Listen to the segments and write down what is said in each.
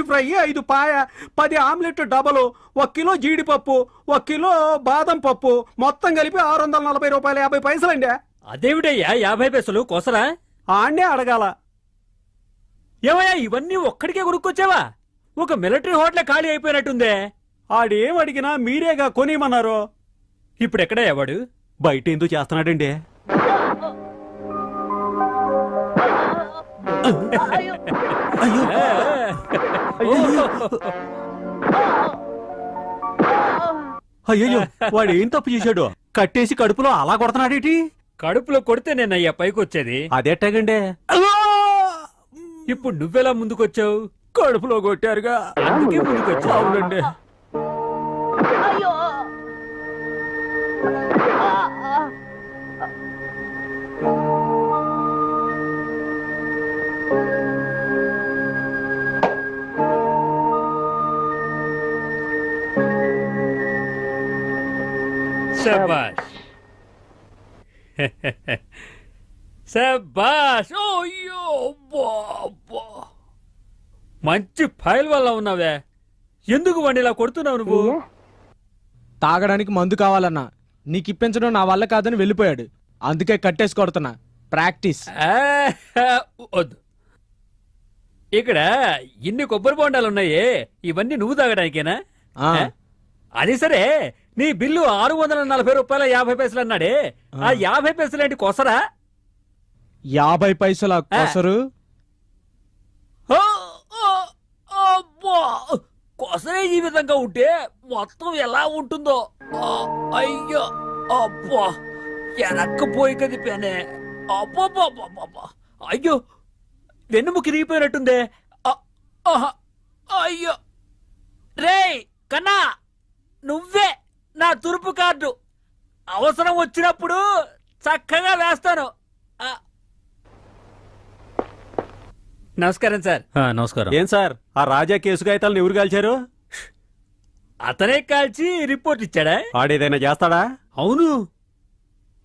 Fry, 5 పాయ, 10 omelette double, 1 kilo జీడిపప్పు, 1 kilo బాదం పప్పు, మొత్తం కలిపి 640 రూపాయలు 50 పైసలండి. అదేమిటయ్యా 50 పైసలు కోసరా? ఆండే అడగాల. ఏమయ్యా ఇవన్నీ ఒక్కడికే కొనుక్కొచ్చావా? ఒక మిలిటరీ హోటల్ ఖాళీ అయిపోయినట్టుందే. ఆడేం అడిగినా మీరేగా కొనిమన్నారు. ఇప్పుడెక్కడయ్యా వాడు? బయట ఎందుకు చేస్తున్నాడండి? అయ్యో, వాడు ఏం తప్పు చేశాడు? కట్టేసి కడుపులో అలా కొడుతున్నాడేటి? కడుపులో కొడితే నేనయ్యా పైకొచ్చేది. అదేటగండి. ఇప్పుడు నువ్వెలా ముందుకొచ్చావు? కడుపులో కొట్టారుగా, అందుకే ముందుకొచ్చావు. అవునండి. శబాష్ శబాష్. ఓయ్యో బాబా, మంచి ఫైల్ వల్ల ఉన్నావే. ఎందుకు వాడిని ఇలా కొడుతున్నావు నువ్వు? తాగడానికి మందు కావాలన్నా, నీకు ఇప్పించడం నా వల్ల కాదని వెళ్ళిపోయాడు. అందుకే కట్టేసి కొడుతున్నా. ప్రాక్టీస్. వద్దు. ఇక్కడ ఇన్ని కొబ్బరి బొండాలు ఉన్నాయే, ఇవన్నీ నువ్వు తాగడానికేనా? అది సరే, నీ బిల్లు 640 రూపాయల 50 పైసలు అన్నాడే, ఆ 50 పైసలు ఏంటి కొసరా? 50 పైసల కొసరు? కొసరే ఈ విధంగా ఉంటే మొత్తం ఎలా ఉంటుందో. అయ్యో అబ్బా, వెనక్కపోయి కదిపానే. అబ్బా, అయ్యో వెన్నుముకి రిగిపోయినట్టుందే. అయ్యో రే కన్నా, నువ్వే నా తురుపు కార్డు. అవసరం వచ్చినప్పుడు చక్కగా వేస్తాను. నమస్కారం సార్. నమస్కారం. ఏం సార్, ఆ రాజా కేసు కాగితాలను ఎవరు కాల్చారు? అతనే కాల్చి రిపోర్ట్ ఇచ్చాడా? ఆడేదైనా చేస్తాడా? అవును.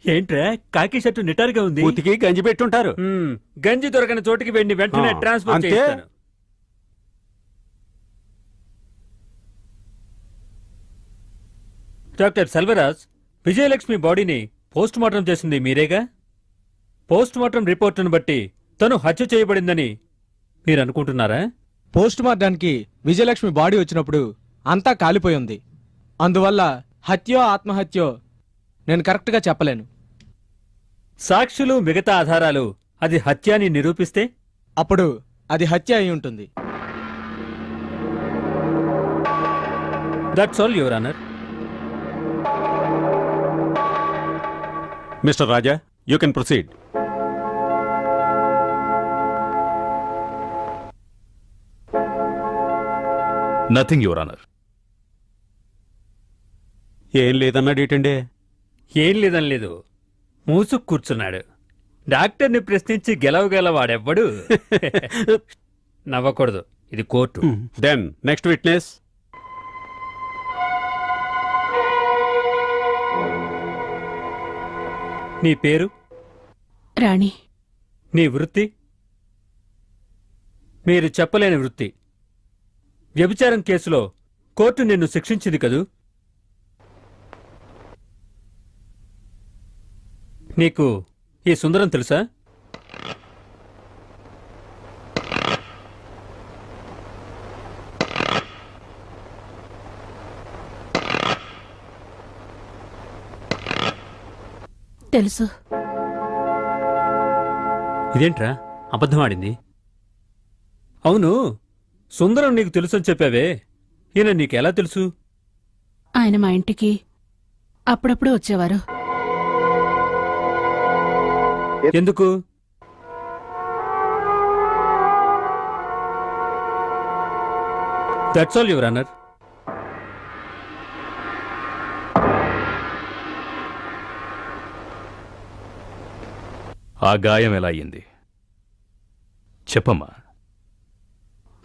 ఏంట్రా కాకి షర్టు నిటారుగా ఉంది? ఉతికి గంజి పెట్టుంటారు. గంజి దొరకని చోటికి వెళ్ళి వెంటనే ట్రాన్స్ఫర్ అంతే. చేస్తాను. డాక్టర్ సెల్వరాజ్, విజయలక్ష్మి బాడీని పోస్ట్ మార్టం చేసింది మీరేగా? పోస్ట్ మార్టం రిపోర్టును బట్టి తను హత్య చేయబడిందని మీరు అనుకుంటున్నారా? పోస్ట్ మార్టానికి విజయలక్ష్మి బాడీ వచ్చినప్పుడు అంతా కాలిపోయింది. అందువల్ల హత్యో ఆత్మహత్యో నేను కరెక్ట్గా చెప్పలేను. సాక్షులు, మిగతా ఆధారాలు అది హత్య అని నిరూపిస్తే అప్పుడు అది హత్య అయి ఉంటుంది. That's all your honour. Mister Raja, you can proceed. Nothing your honour. ఏం లేదన్నాడు ఏంటండి? ఏం లేదని లేదు, మూసుకు కూర్చున్నాడు. డాక్టర్ని ప్రశ్నించి గెలవగల వాడెవ్వడు. నవ్వకూడదు, ఇది కోర్టు. Then next witness. నీ పేరు? రాణి. నీ వృత్తి? మీరు చెప్పలేని వృత్తి. వ్యభిచారం కేసులో కోర్టు నిన్ను శిక్షించింది కదూ? నీకు ఈ సుందరం తెలుసా? తెలుసు. ఇదేంట్రా అబద్ధమాడింది? అవును, సుందరం నీకు తెలుసని చెప్పావే, ఈయన నీకెలా తెలుసు? ఆయన మా ఇంటికి అప్పుడప్పుడు వచ్చేవారు. ఎందుకు? That's all your honour. ఆ గాయం ఎలా అయ్యింది చెప్పమ్మా.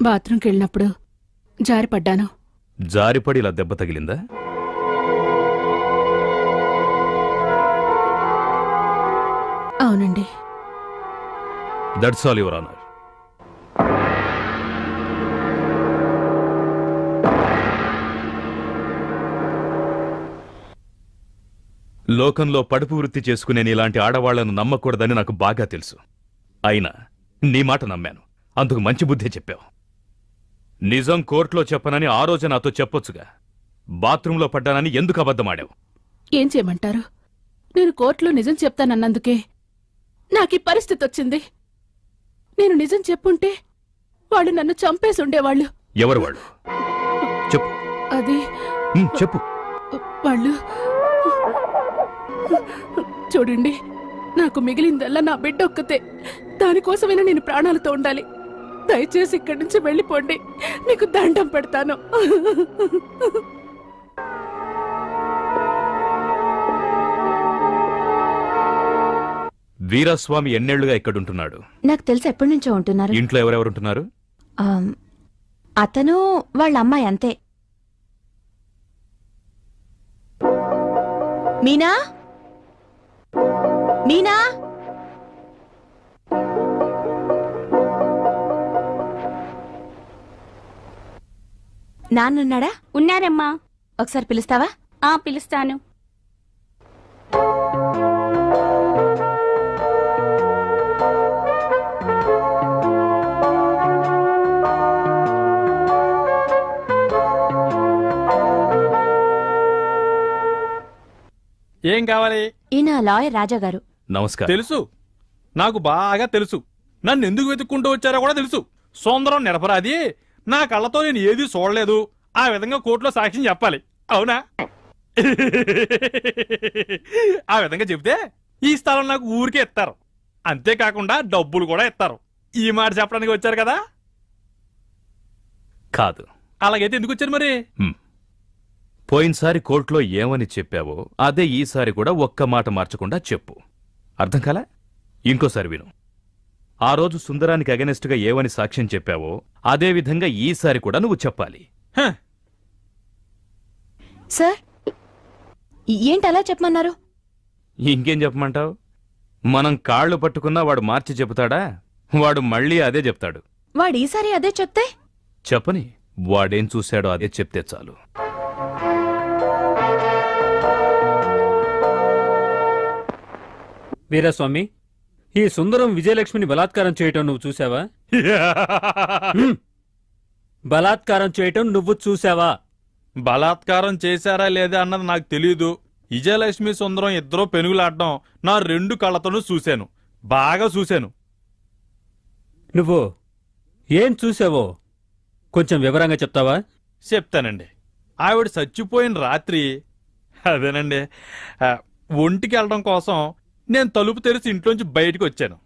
బాత్రూంకి వెళ్ళినప్పుడు జారిపడ్డాను. జారిపడి ఇలా దెబ్బ తగిలిందా? అవునండి. That's all your honour. లోకంలో పడుపు వృత్తి చేసుకునే నీలాంటి ఆడవాళ్లను నమ్మకూడదని నాకు బాగా తెలుసు. అయినా నీ మాట నమ్మాను. అందుకు మంచి బుద్ధే చెప్పావు. నిజం కోర్టులో చెప్పనని ఆ రోజు నాతో చెప్పొచ్చుగా. బాత్రూంలో పడ్డానని ఎందుకు అబద్ధమాడావు? ఏం చేయమంటారు? నేను కోర్టులో నిజం చెప్తానన్నందుకే నాకీ పరిస్థితి వచ్చింది. నేను నిజం చెప్పుంటే వాళ్ళు నన్ను చంపేసి ఉండేవాళ్ళు. ఎవరు వాళ్ళు? చెప్పు. అది చెప్పు. వాళ్ళు చూడండి, నాకు మిగిలిందల్లా నా బిడ్డ ఒక్కతే. దానికోసమైనా నేను ప్రాణాలతో ఉండాలి. దయచేసి ఇక్కడి నుంచి వెళ్ళిపోండి. మీకు దండం పెడతాను. వీరస్వామి ఎన్నేళ్లుగా ఇక్కడుంటున్నాడు? నాకు తెలిసి ఎప్పటి నుంచో ఉంటున్నారు. ఇంట్లో ఎవరెవరుంటున్నారు? అతను వాళ్ళ అమ్మాయి అంతే. మీనా, మీనా, నాన్నున్నాడా? ఉన్నారమ్మా. ఒకసారి పిలుస్తావా? పిలుస్తాను. ఏం కావాలి? ఈయన లాయర్ రాజా గారు. నమస్కారం. తెలుసు, నాకు బాగా తెలుసు. నన్ను ఎందుకు వెతుక్కుంటూ వచ్చారో కూడా తెలుసు. సుందరం నిరపరాది, నా కళ్ళతో నేను ఏదీ చూడలేదు. ఆ విధంగా కోర్టులో సాక్ష్యం చెప్పాలి, అవునా? ఆ విధంగా చెబితే ఈ స్థలం నాకు ఊరికే ఇస్తారు. అంతేకాకుండా డబ్బులు కూడా ఇస్తారు. ఈ మాట చెప్పడానికి వచ్చారు కదా? కాదు. అలాగైతే ఎందుకు వచ్చారు మరి? పోయినసారి కోర్టులో ఏమని చెప్పావో అదే ఈసారి కూడా ఒక్క మాట మార్చకుండా చెప్పు. అర్థం కాలా? ఇంకోసారి విను. ఆ రోజు సుందరానికి అగెనెస్ట్గా ఏమని సాక్ష్యం చెప్పావో అదే విధంగా ఈసారి కూడా నువ్వు చెప్పాలి. సార్, ఏంటి అలా చెప్పమన్నారు? ఇంకేం చెప్పమంటావు? మనం కాళ్ళు పట్టుకున్నా వాడు మార్చి చెబుతాడా? వాడు మళ్ళీ అదే చెప్తాడు. వాడు ఈసారి అదే చెప్తే? చెప్పని. వాడేం చూశాడో అదే చెప్తే చాలు. వీరస్వామి, ఈ సుందరం విజయలక్ష్మిని బలాత్కారం చేయటం నువ్వు చూసావా? బలాత్కారం చేయటం నువ్వు చూసావా? బలాత్కారం చేశారా లేదా అన్నది నాకు తెలీదు. విజయలక్ష్మి సుందరం ఇద్దరూ పెనుగులాడడం నా 2 కళ్ళతోనూ చూశాను, బాగా చూశాను. నువ్వు ఏం చూసావో కొంచెం వివరంగా చెప్తావా? చెప్తానండి. ఆవిడ చచ్చిపోయిన రాత్రి, అదేనండి, ఒంటికి వెళ్ళడం కోసం నేను తలుపు తెరిచి ఇంట్లోంచి బయటికి వచ్చాను.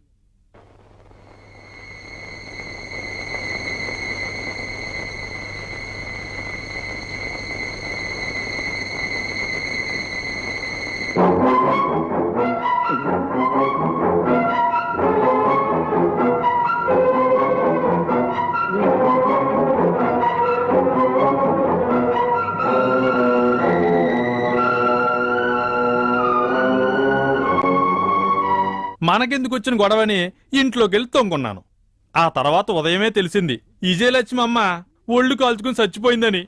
మనకెందుకు వచ్చిన గొడవని ఇంట్లోకెళ్ళి తొంగున్నాను. ఆ తర్వాత ఉదయమే తెలిసింది విజయలక్ష్మి అమ్మ ఒళ్ళు కాల్చుకుని చచ్చిపోయిందని.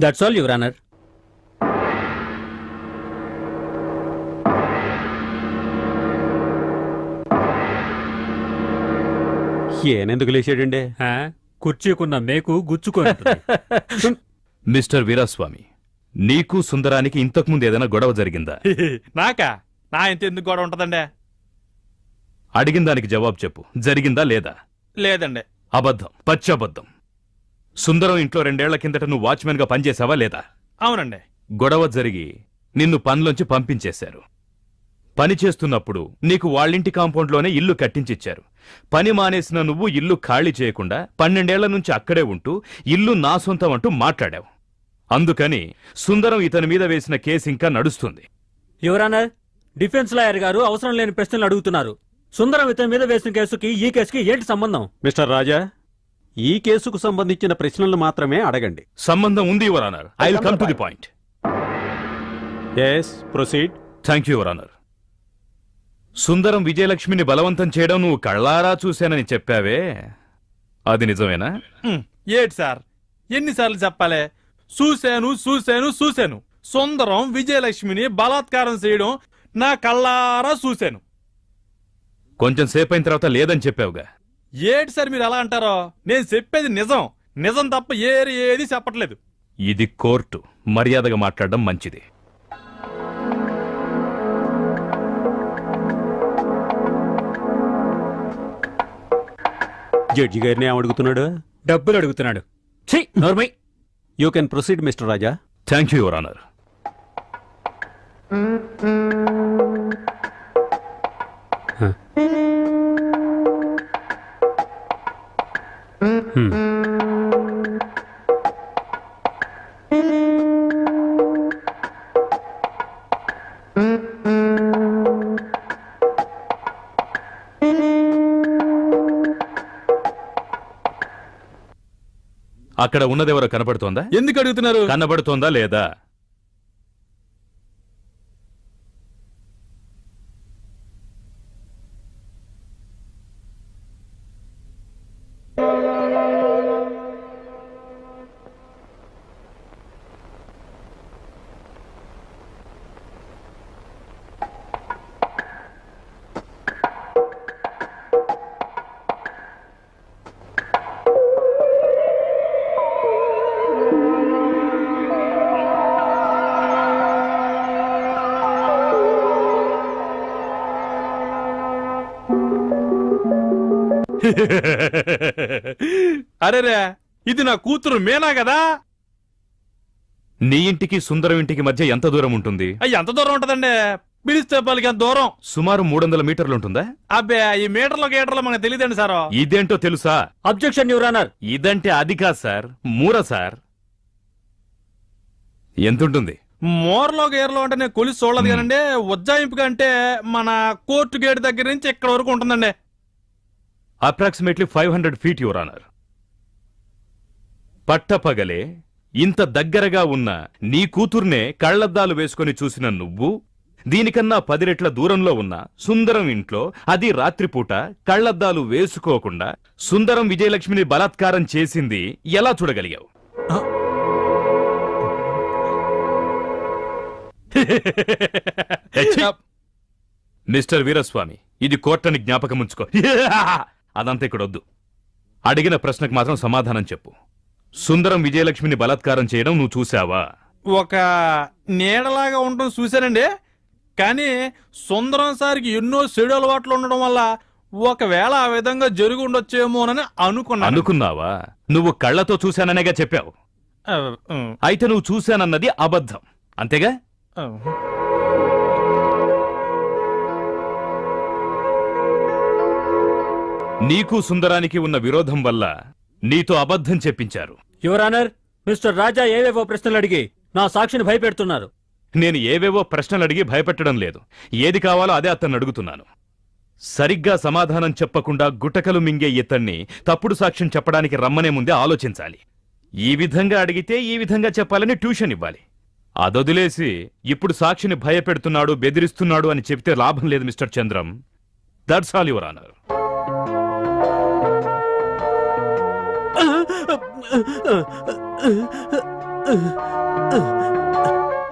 That's all your honour. ఏనెందుకు లేచాడండి? కుర్చీకున్న మేకు గుచ్చుకొని. మిస్టర్ వీరాస్వామి, నీకు సుందరానికి ఇంతకుముందు ఏదైనా గొడవ జరిగిందా? నాకా? నా ఇంత ఎందుకు గొడవ ఉంటదండి? అడిగిన దానికి జవాబు చెప్పు. జరిగిందా లేదా? లేదండి. అబద్ధం, పచ్చబద్ధం. సుందరం ఇంట్లో 2 ఏళ్ల కిందట నువ్వు వాచ్మెన్ గా పనిచేసావా లేదా? అవునండి. గొడవ జరిగి నిన్ను పనిలోంచి పంపించేశారు. పని చేస్తున్నప్పుడు నీకు వాళ్ళింటి కాంపౌండ్లోనే ఇల్లు కట్టించిచ్చారు. పని మానేసిన నువ్వు ఇల్లు ఖాళీ చేయకుండా 12 ఏళ్ల నుంచి అక్కడే ఉంటూ ఇల్లు నా సొంతం అంటూ మాట్లాడావు. అందుకని సుందరం ఇతని మీద వేసిన కేసు ఇంకా నడుస్తుంది. యువర్ ఆనర్, డిఫెన్స్ లాయర్ గారు అవసరం లేని ప్రశ్నలు అడుగుతున్నారు. సుందరం ఇతని మీద వేసిన కేసుకి ఈ కేసుకి ఏంటి సంబంధం? మిస్టర్ రాజా, ఈ కేసుకు సంబంధించిన ప్రశ్నలు మాత్రమే అడగండి. సంబంధం ఉంది your honour. I will come to the point. yes proceed. Thank you your honour. Sundaram విజయలక్ష్మిని బలవంతం చేయడం నువ్వు కళ్ళారా చూశానని చెప్పావే, అది నిజమేనా? ఏటి సార్, ఎన్నిసార్లు చెప్పాలే? చూశాను సుందరం విజయలక్ష్మిని బలాత్కారం చేయడం నా కళ్ళారా చూశాను. కొంచెం సేపు అయిన తర్వాత లేదని చెప్పావుగా. ఏటి సార్ మీరు అలా అంటారో? నేను చెప్పేది నిజం తప్ప ఏది చెప్పట్లేదు. ఇది కోర్టు, మర్యాదగా మాట్లాడడం మంచిది. జడ్జి గారిని ఏమడుగుతున్నాడు? డబ్బులు అడుగుతున్నాడు. ఛీ, నోర్మై. You can proceed mister Raja. Thank you your honour. అక్కడ ఉన్నదెవరో కనబడుతోందా? ఎందుకు అడుగుతున్నారు? కనబడుతోందా లేదా? అరేరే, ఇది నా కూతురు మేనా కదా? నీ ఇంటికి సుందరం ఇంటికి మధ్య ఎంత దూరం ఉంటుంది? ఎంత దూరం ఉంటదండి? పిలిస్తే పలికి ఎంత దూరం? సుమారు 300 మీటర్లుంటుందా? అబ్బే, ఈ మీటర్లో మనకు తెలియదండి సార్. ఇదేంటో తెలుసా? Objection your honour. ఇదంటే అది కాదు సార్, మూర సార్. ఎంతుంటుంది? మోర్లో గేర్లో అంటే నేను కొలిసి చూడలేదు కానండి. ఉజ్జాయింపుగా అంటే మన కోర్టు గేట్ దగ్గర నుంచి ఇక్కడ వరకు ఉంటుందండి. Approximately 500 feet your honour. పట్టపగలే ఇంత దగ్గరగా ఉన్న నీ కూతుర్నే కళ్లద్దాలు వేసుకుని చూసిన నువ్వు, దీనికన్నా 10 రెట్ల దూరంలో ఉన్న సుందరం ఇంట్లో, అది రాత్రిపూట కళ్లద్దాలు వేసుకోకుండా సుందరం విజయలక్ష్మిని బలాత్కారం చేసింది ఎలా చూడగలిగావు? మిస్టర్ వీరస్వామి, ఇది కోర్టని జ్ఞాపకముంచుకో. అదంతా ఇక్కడొద్దు. అడిగిన ప్రశ్నకు మాత్రం సమాధానం చెప్పు. సుందరం విజయలక్ష్మిని బలాత్కారం చేయడం నువ్వు చూసావా? ఒక నీడలాగా ఉండడం చూశానండి. కానీ సుందరం సార్కి ఎన్నో చెడు అలవాట్లు ఉండడం వల్ల ఒకవేళ ఆ విధంగా జరిగి ఉండొచ్చేమోనని అనుకున్నావా? నువ్వు కళ్ళతో చూశాననేగా చెప్పావు. అయితే నువ్వు చూశానన్నది అబద్ధం, అంతేగా? నీకు సుందరానికి ఉన్న విరోధం వల్ల నీతో అబద్ధం చెప్పించారు. యువర్ ఆనర్, మిస్టర్ రాజా ఏవేవో ప్రశ్నలు అడిగి నా సాక్షిని భయపెడుతున్నారు. నేను ఏవేవో ప్రశ్నలు అడిగి భయపెట్టడం లేదు. ఏది కావాలో అదే అతన్ని అడుగుతున్నాను. సరిగ్గా సమాధానం చెప్పకుండా గుటకలు మింగే ఇతన్ని తప్పుడు సాక్ష్యం చెప్పడానికి రమ్మనే ముందే ఆలోచించాలి. ఈ విధంగా అడిగితే ఈ విధంగా చెప్పాలని ట్యూషన్ ఇవ్వాలి. అదొదిలేసి ఇప్పుడు సాక్షిని భయపెడుతున్నాడు, బెదిరిస్తున్నాడు అని చెప్తే లాభం లేదు mister Chandram. That's all your honour.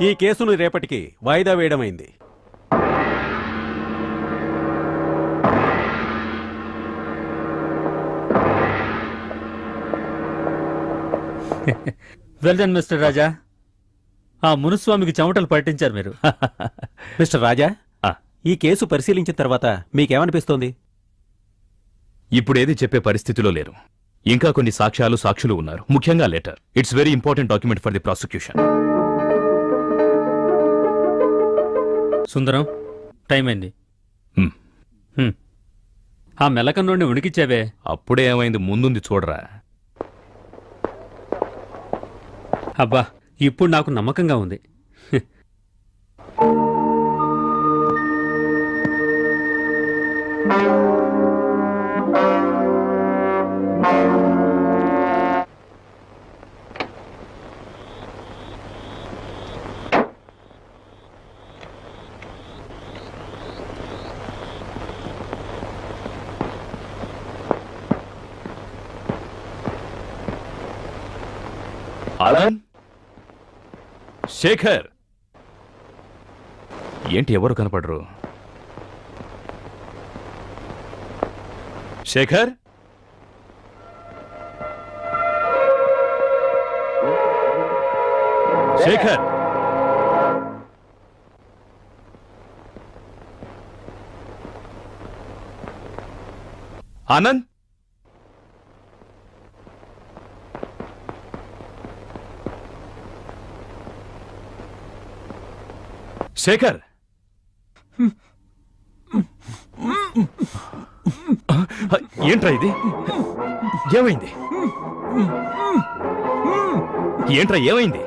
ఈ కేసును రేపటికి వాయిదా వేయడమైంది. వెల్ డన్ మిస్టర్ రాజా. ఆ మునుస్వామికి చెమటలు పట్టించారు మీరు. మిస్టర్ రాజా, ఈ కేసు పరిశీలించిన తర్వాత మీకేమనిపిస్తోంది? ఇప్పుడేది చెప్పే పరిస్థితిలో లేరు. ఇంకా కొన్ని సాక్ష్యాలు ఉన్నారు, ముఖ్యంగా letter. It's very important document for the prosecution. Sundaram, time అయింది. ఆ మెలకం నుండి ఉనికిచ్చావే. అప్పుడే ఏమైంది, ముందుంది చూడరా. అబ్బా, ఇప్పుడు నాకు నమ్మకంగా ఉంది. అలన్, శేఖర్ ఏంటి ఎవరు కనపడరు? శేఖర్ శేఖర్ ఆనంద్ శేఖర్ ఏంట్రా ఇది? ఏమైంది? ఏంట్రా ఏమైంది?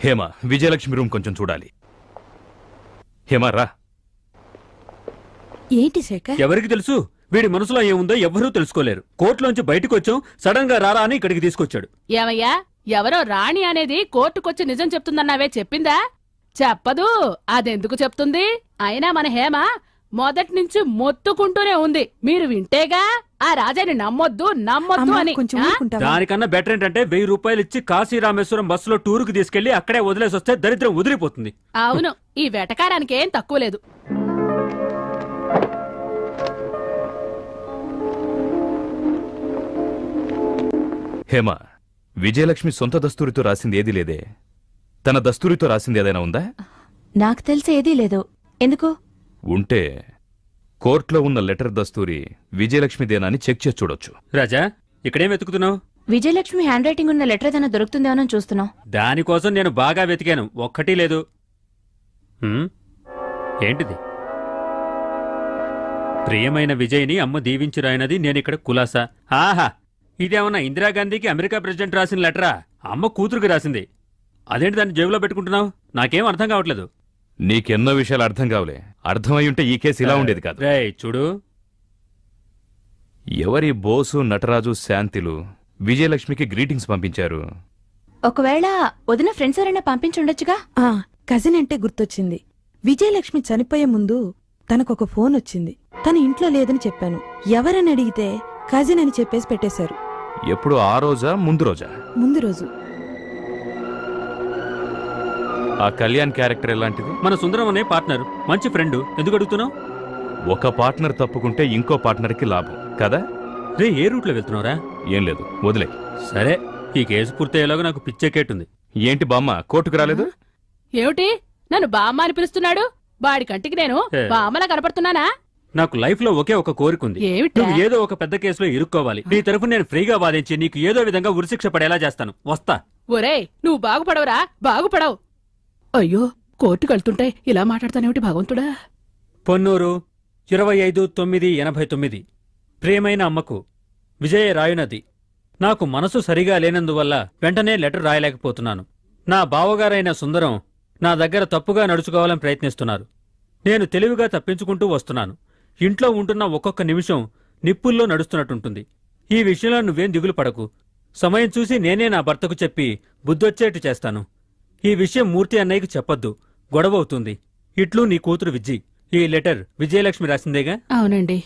హేమ, విజయలక్ష్మి రూమ్ కొంచెం చూడాలి. హేమ రా. ఏంటి శేఖర్? ఎవరికి తెలుసు? వీడి మనసులో ఏముందో ఎవ్వరూ తెలుసుకోలేరు. కోర్టులోంచి బయటకు వచ్చాం, సడన్ గా రారా అని ఇక్కడికి తీసుకొచ్చాడు. ఏమయ్యా, ఎవరో రాణి అనేది కోర్టుకొచ్చి నిజం చెప్తుందన్నావే, చెప్పిందా? చెప్పదు. అదెందుకు చెప్తుంది? అయినా మన హేమ మొదటి నుంచి మొత్తుకుంటూనే ఉంది. మీరు వింటేగా ఆ రాజాని నమ్మొద్దు నమ్మొద్దు అని. దానికన్నా బెటర్ ఏంటంటే 1000 రూపాయలు ఇచ్చి కాశీ రామేశ్వరం బస్సులో టూరుకు తీసుకెళ్లి అక్కడే వదిలేసి వస్తే దరిద్రం వదిలిపోతుంది. అవును, ఈ వెటకారానికి ఏం తక్కువ లేదు. హేమ, విజయలక్ష్మి సొంత దస్తూరితో రాసింది ఏదీ లేదే. తన దస్తూరితో రాసింది ఏదైనా ఉందా? నాకు తెలిసి ఏదీ లేదు. ఎందుకు? ఉంటే కోర్టులో ఉన్న లెటర్ దస్తూరి విజయలక్ష్మిదేనా అని చెక్ చేసి చూడొచ్చు. రాజా, ఇక్కడేం వెతుకుతున్నావు? విజయలక్ష్మి హ్యాండ్ రైటింగ్ ఉన్న లెటర్ ఏదైనా దొరుకుతుందేమో చూస్తున్నాం. దానికోసం నేను బాగా వెతికాను, ఒక్కటీ లేదు. ఏంటిది? ప్రియమైన విజయ్ని అమ్మ దీవించిరాయనది నేనిక్కడ కులాసా. ఆహా, ఇదేమన్నా ఇందిరాగాంధీకి అమెరికా ప్రెసిడెంట్ రాసిన లెటరా? అమ్మ కూతురుకి రాసింది. అదేంటి దాన్ని జేబులో పెట్టుకుంటున్నావు? నాకేం అర్థం కావట్లేదు. నీకెన్నో విషయాలు అర్థం కావులే. అర్థమయ్యుంటే ఈ కేసు ఇలా ఉండేది కాదు. రేయ్ చూడు, ఎవరి బోసు, నటరాజు, శాంతిలు విజయలక్ష్మికి గ్రీటింగ్స్ పంపించారు. ఒకవేళ వదిన ఫ్రెండ్స్ ఎవరైనా పంపించుండొచ్చుగా. కజిన్ అంటే గుర్తొచ్చింది. విజయలక్ష్మి చనిపోయే ముందు తనకొక ఫోన్ వచ్చింది. తన ఇంట్లో లేదని చెప్పాను. ఎవరని అడిగితే కజిన్ అని చెప్పేసి పెట్టేశారు. ఎప్పుడు ఆ రోజా ముందు రోజా? ముందు రోజు. ఆ కళ్యాణ్ క్యారెక్టర్ ఎలాంటిది? మన సుందరం అనే పార్ట్నర్, మంచి ఫ్రెండ్. ఎందుకు అడుగుతున్నావు? ఒక పార్ట్నర్ తప్పుకుంటే ఇంకో పార్ట్నర్కి లాభం కదా. రే, ఏ రూట్లో వెళ్తున్నావురా? ఏం లేదు, వదిలే. సరే, ఈ కేసు పూర్తయ్యేలాగా నాకు పిచ్చెక్కేటుంది. ఏంటి బామ్మ కోర్టుకు రాలేదు? ఏమిటి నన్ను బామ్మ అని పిలుస్తున్నాడు? వాడి కంటికి నేను బామ్మలా కనపడుతున్నానా? నాకు లైఫ్ లో ఒకే ఒక కోరిక ఉంది. ఏమిటా? నువ్వు ఏదో ఒక పెద్ద కేసులో ఇరుక్కోవాలి. నీ తరఫు నేను ఫ్రీగా వాదించి నీకు ఏదో విధంగా ఉరిశిక్ష పడేలా చేస్తాను. వస్తా. ఒరేయ్, నువ్వు బాగుపడవురా, బాగుపడవు. అయ్యో, కోర్టుకు వెళ్తుంటే ఇలా మాట్లాడతానేమిటి భగవంతుడా? పొన్నూరు, 25/9/89 ప్రియమైన అమ్మకు విజయ రాయునది. నాకు మనసు సరిగా లేనందువల్ల వెంటనే లెటర్ రాయలేకపోతున్నాను. నా బావగారైన సుందరం నా దగ్గర తప్పుగా నడుచుకోవాలని ప్రయత్నిస్తున్నారు. నేను తెలివిగా తప్పించుకుంటూ వస్తున్నాను. ఇంట్లో ఉంటున్న ఒక్కొక్క నిమిషం నిప్పుల్లో నడుస్తున్నట్టుంటుంది. ఈ విషయంలో నువ్వేం దిగులు పడకు. సమయం చూసి నేనే నా భర్తకు చెప్పి బుద్ధొచ్చేట్టు చేస్తాను. ఈ విషయం మూర్తి అన్నయ్యకు చెప్పొద్దు, గొడవవుతుంది. ఇట్లు నీ కూతురు విజ్జి. ఈ లెటర్ విజయలక్ష్మి రాసిందేగా? అవునండి.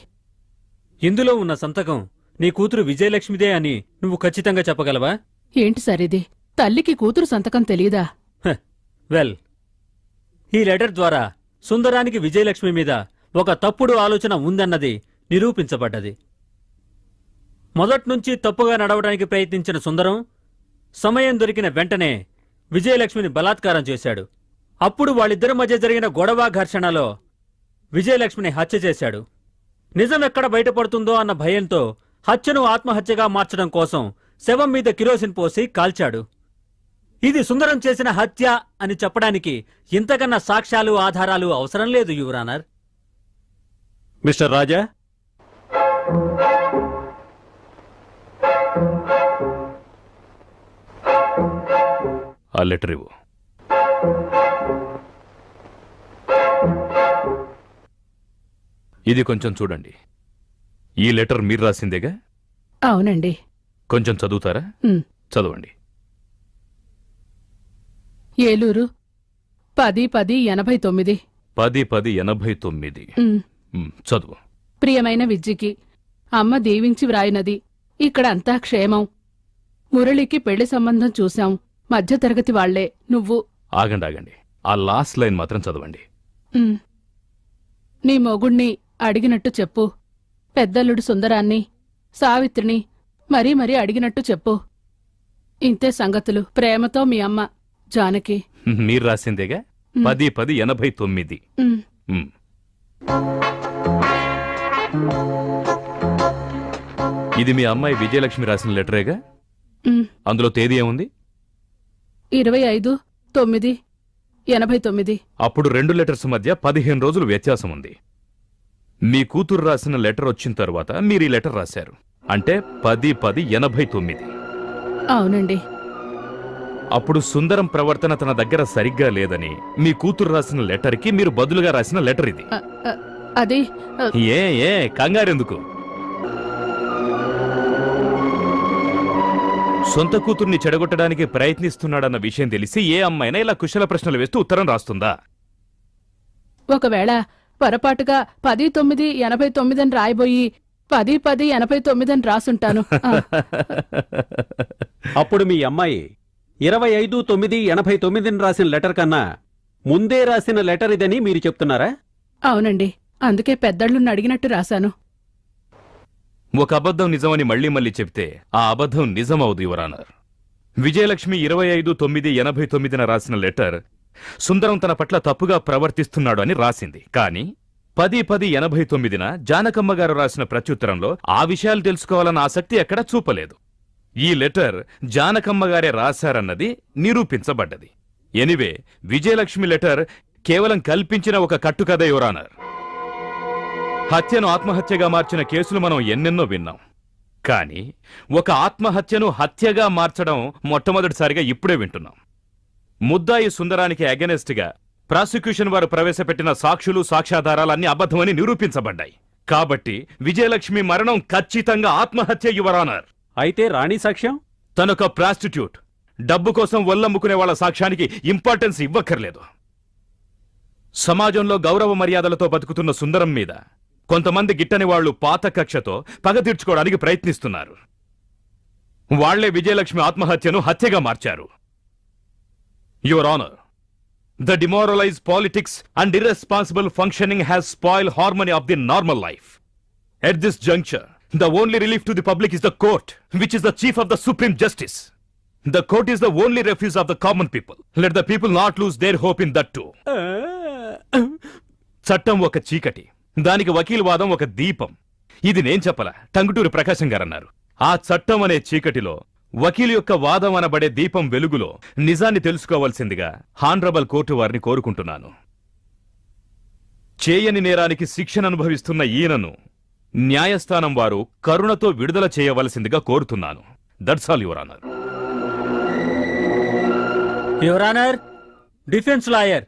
ఇందులో ఉన్న సంతకం నీ కూతురు విజయలక్ష్మిదే అని నువ్వు ఖచ్చితంగా చెప్పగలవా? ఏంటి సరిది, తల్లికి కూతురు సంతకం తెలీదా? వెల్, ఈ లెటర్ ద్వారా సుందరానికి విజయలక్ష్మి మీద ఒక తప్పుడు ఆలోచన ఉందన్నది నిరూపించబడ్డది. మొదట్నుంచి తప్పుగా నడవడానికి ప్రయత్నించిన సుందరం సమయం దొరికిన వెంటనే విజయలక్ష్మిని బలాత్కారం చేశాడు. అప్పుడు వాళ్ళిద్దరి మధ్య జరిగిన గొడవ ఘర్షణలో విజయలక్ష్మిని హత్య చేశాడు. నిజం ఎక్కడ బయటపడుతుందో అన్న భయంతో హత్యను ఆత్మహత్యగా మార్చడం కోసం శవం మీద కిరోసిన్ పోసి కాల్చాడు. ఇది సుందరం చేసిన హత్య అని చెప్పడానికి ఇంతకన్నా సాక్ష్యాలు ఆధారాలు అవసరం లేదు యువరానర్. మిస్టర్ రాజా, ఆ లెటర్ ఇవ్వు. ఇది కొంచెం చూడండి. ఈ లెటర్ మీరు రాసిందేగా? అవునండి. కొంచెం చదువుతారా? ఉమ్. చదవండి. ఏలూరు 10/10/89. 10/10/89. చదువు. ప్రియమైన విజ్జికి అమ్మ దీవించి వ్రాయినది. ఇక్కడంతా క్షేమం. మురళికి పెళ్లి సంబంధం చూశాం. మధ్యతరగతి వాళ్లే. నువ్వు ఆగండి. ఆ లాస్ట్ లైన్ మాత్రం చదవండి. ఉమ్. నీ మొగుణ్ణి అడిగినట్టు చెప్పు. పెద్దల్లుడు సుందరాన్ని, సావిత్రిని మరీ మరీ అడిగినట్టు చెప్పు. ఇంతే సంగతులు. ప్రేమతో మీ అమ్మ జానకి. మీరు రాసిందేగా? 10/10/89. ఉమ్. ఇది మీ అమ్మాయి విజయలక్ష్మి రాసిన లెటరేగా? ఉమ్. అందులో తేదీ ఏముంది? 25/9/89. అప్పుడు 2 లెటర్స్ మధ్య 15 రోజులు వ్యత్యాసం ఉంది. మీ కూతురు రాసిన లెటర్ వచ్చిన తర్వాత మీరు ఈ లెటర్ రాశారు. అంటే 10/10/89. అవునండి. అప్పుడు సుందరం ప్రవర్తన తన దగ్గర సరిగ్గా లేదని మీ కూతురు రాసిన లెటర్కి మీరు బదులుగా రాసిన లెటర్ ఇది. అది ఏ కంగారెందుకు? సొంత కూతుర్ని చెడగొట్టడానికి ప్రయత్నిస్తున్నాడన్న విషయం తెలిసి ఏ అమ్మాయినా ఇలా కుశల ప్రశ్నలు వేస్తూ ఉత్తరం రాస్తుందా? ఒకవేళ పొరపాటుగా 10/9/89 అని రాయబోయి 10/10/89 అని రాసుంటాను. అప్పుడు మీ అమ్మాయి 25/9/89 రాసిన లెటర్ కన్నా ముందే రాసిన లెటర్ ఇదని మీరు చెప్తున్నారా? అవునండి. అందుకే పెద్దళ్ళుని అడిగినట్టు రాశాను. ఒక అబద్ధం నిజమని మళ్లీ మళ్లీ చెప్తే ఆ అబద్ధం నిజమవుదు యువరానర్. విజయలక్ష్మి 25/9/89 రాసిన లెటర్ సుందరం తన పట్ల తప్పుగా ప్రవర్తిస్తున్నాడు అని రాసింది. కాని 10/10/89 జానకమ్మ గారు రాసిన ప్రత్యుత్తరంలో ఆ విషయాలు తెలుసుకోవాలన్న ఆసక్తి ఎక్కడా చూపలేదు. ఈ లెటర్ జానకమ్మ గారే రాశారన్నది నిరూపించబడ్డది. ఎనివే, విజయలక్ష్మి లెటర్ కేవలం కల్పించిన ఒక కట్టుకథ యువరానర్. హత్యను ఆత్మహత్యగా మార్చిన కేసులు మనం ఎన్నెన్నో విన్నాం. కాని ఒక ఆత్మహత్యను హత్యగా మార్చడం మొట్టమొదటిసారిగా ఇప్పుడే వింటున్నాం. ముద్దాయి సుందరానికి అగెనెస్ట్ గా ప్రాసిక్యూషన్ వారు ప్రవేశపెట్టిన సాక్షులు సాక్ష్యాధారాలన్నీ అబద్ధమని నిరూపించబడ్డాయి. కాబట్టి విజయలక్ష్మి మరణం ఖచ్చితంగా ఆత్మహత్య యువరానర్. అయితే రాణి సాక్ష్యం? తనొక ప్రాస్టిట్యూట్. డబ్బు కోసం ఒల్లమ్ముకునే వాళ్ళ సాక్ష్యానికి ఇంపార్టెన్స్ ఇవ్వక్కర్లేదు. సమాజంలో గౌరవ మర్యాదలతో బతుకుతున్న సుందరం మీద కొంతమంది గిట్టని వాళ్లు పాత కక్షతో పగ తీర్చుకోవడానికి ప్రయత్నిస్తున్నారు. వాళ్లే విజయలక్ష్మి ఆత్మహత్యను హత్యగా మార్చారు. Your honour, the demoralized politics and irresponsible functioning has spoiled harmony of the normal life. At this juncture, the only relief to the public is the court, which is the chief of the supreme justice. The court is the only refuge of the common people. Let the people not lose their hope in that too. చట్టం ఒక చీకటి, దానికి వకీల్ వాదం ఒక దీపం. ఇది నేను చెప్పలా, టంగుటూరి ప్రకాశం గారన్నారు. ఆ చట్టం అనే చీకటిలో వకీలు యొక్క వాదం అనబడే దీపం వెలుగులో నిజాన్ని తెలుసుకోవాల్సిందిగా హానరబుల్ కోర్టు వారిని కోరుకుంటున్నాను. చేయని నేరానికి శిక్షను అనుభవిస్తున్న ఈయనను న్యాయస్థానం వారు కరుణతో విడుదల చేయవలసిందిగా కోరుతున్నాను. That's all your honour. Your honour, defence lawyer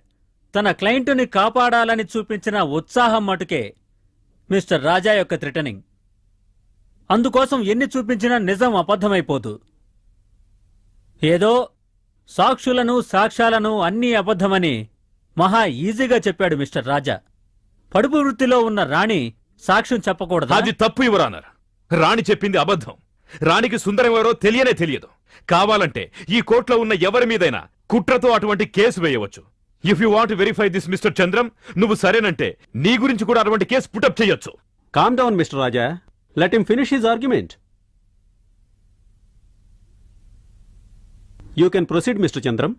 తన క్లయింటుని కాపాడాలని చూపించిన ఉత్సాహం మటుకే మిస్టర్ రాజా యొక్క థ్రెటనింగ్. అందుకోసం ఎన్ని చూపించినా నిజం అబద్ధమైపోదు. ఏదో సాక్షులను సాక్ష్యాలను అన్నీ అబద్ధమని మహా ఈజీగా చెప్పాడు మిస్టర్ రాజా. పడుపు వృత్తిలో ఉన్న రాణి సాక్ష్యం చెప్పకూడదు. అది తప్పు యువర్ ఆనర్. రాణి చెప్పింది అబద్ధం. రాణికి సుందరం ఎవరో తెలియనే తెలియదు. కావాలంటే ఈ కోర్టులో ఉన్న ఎవరి మీదైనా కుట్రతో అటువంటి కేసు వేయవచ్చు. If you want verify this mister Chandram, నువ్వు సరేనంటే నీ గురించి కూడా అటువంటి కేసు పుటప్ చేయొచ్చు. Calm down mister Raja. Let him finish his argument. You can proceed mister Chandram.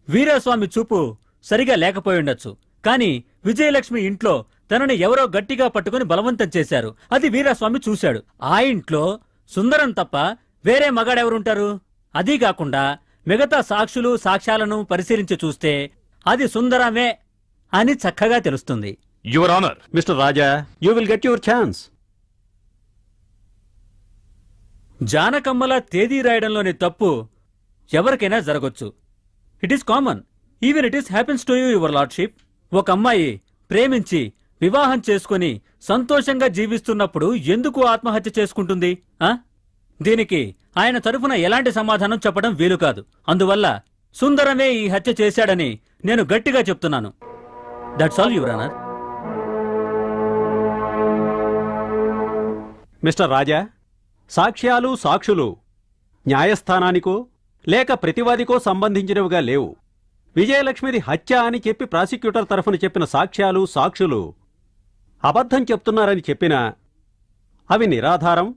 Veeraswamy చూపు సరిగా లేకపోయుండొచ్చు, కాని విజయలక్ష్మి ఇంట్లో తనని ఎవరో గట్టిగా పట్టుకుని బలవంతం చేశారు. అది వీరస్వామి చూశాడు. ఆ ఇంట్లో సుందరం తప్ప వేరే మగాడెవరుంటారు? అదీ కాకుండా మిగతా సాక్షులు సాక్ష్యాలను పరిశీలించి చూస్తే అది సుందరమే అని చక్కగా తెలుస్తుంది. Your honour. Mister Raja, you will get your chance. జానకమ్మల తేదీ రాయడంలోని తప్పు ఎవరికైనా జరగొచ్చు. It is common. Even it is happens to you your lordship. ఒక అమ్మాయి ప్రేమించి వివాహం చేసుకుని సంతోషంగా జీవిస్తున్నప్పుడు ఎందుకు ఆత్మహత్య చేసుకుంటుంది? దీనికి ఆయన తరఫున ఎలాంటి సమాధానం చెప్పడం వీలు కాదు. అందువల్ల సుందరమే ఈ హత్య చేశాడని నేను గట్టిగా చెప్తున్నాను. That's all your honour. Mister Raja, సాక్ష్యాలు సాక్షులు న్యాయస్థానానికో లేక ప్రతివాదికో సంబంధించినవిగా లేవు. విజయలక్ష్మిది హత్య అని చెప్పి ప్రాసిక్యూటర్ తరఫున చెప్పిన సాక్ష్యాలు సాక్షులు అబద్ధం చెప్తున్నారని చెప్పినా అవి నిరాధారం,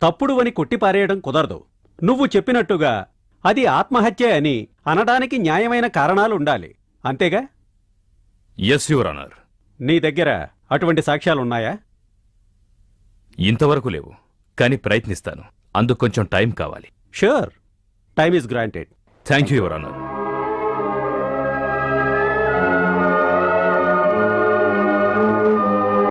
తప్పుడు అని కొట్టిపారేయడం కుదరదు. నువ్వు చెప్పినట్టుగా అది ఆత్మహత్య అని అనడానికి న్యాయమైన కారణాలుండాలి, అంతేగా? Yes your honour. నీ దగ్గర అటువంటి సాక్ష్యాలున్నాయా? ఇంతవరకు లేవు, కానీ ప్రయత్నిస్తాను. అందుకు కొంచెం టైం కావాలి. Sure, time is granted. Thank you your honour.